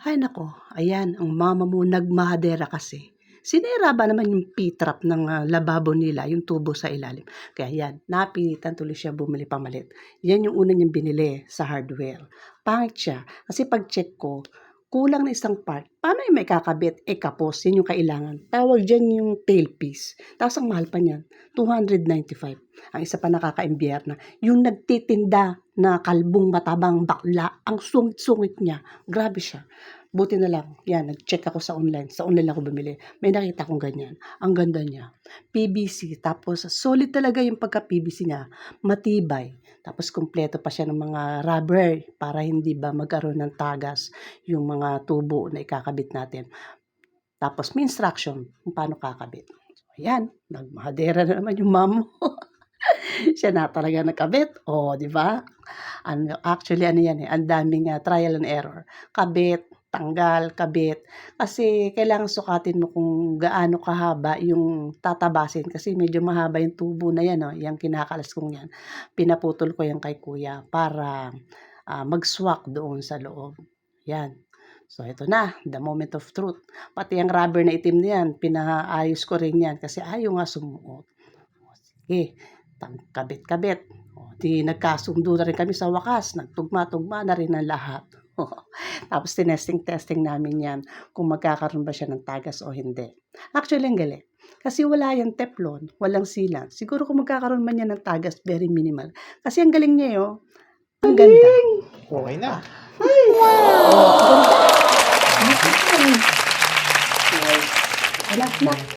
Hay naku, ayan ang mama mo nagmahadera kasi. Sinira ba naman yung P-trap ng, lababo nila, yung tubo sa ilalim. Kaya yan, napilitan tuloy siya bumili pamalit. Yan yung una niyang binili sa hardware. Pangit siya, kasi pag-check ko, kulang na isang part. Paano yung maikakabit? Kapos, yun yung kailangan. Tawag diyan yung tailpiece. Tapos ang mahal pa niyan, 295. Ang isa pa nakaka-imbyerna, yung nagtitinda na kalbong matabang bakla, ang sungit-sungit niya. Grabe siya. Buti na lang, yan, nag-check ako sa online. Sa online ako bumili. May nakita akong ganyan. Ang ganda niya. PVC, tapos solid talaga yung pagka-PVC niya. Matibay. Tapos kumpleto pa siya ng mga rubber para hindi ba magkaroon ng tagas yung mga tubo na ikakabit natin. Tapos may instruction kung paano kakabit. Ayan, nagmahadera na naman yung mamo. Siya na talaga nakabit. O, di ba? Actually, yan eh, ang daming trial and error. Kabit, tanggal, kabit. Kasi kailangan sukatin mo kung gaano kahaba yung tatabasin. Kasi medyo mahaba yung tubo na yan, yung kinakalas kong yan. Pinaputol ko yan kay kuya para mag-swak doon sa loob. Yan. So, ito na, the moment of truth. Pati yung rubber na itim na yan, pinaayos ko rin yan kasi ayaw nga sumuot. Sige, kabit-kabit. Di nagkasundo na rin kami sa wakas. Nagtugma-tugma na rin ang lahat. Tapos tinesting-testing namin yan kung magkakaroon ba siya ng tagas o hindi. Actually, ang galing. Kasi wala yung teflon, walang sealant. Siguro kung magkakaroon man yan ng tagas, very minimal. Kasi ang galing niya yun. Ang ganda. Okay na. Wow! Ganda. Anak na.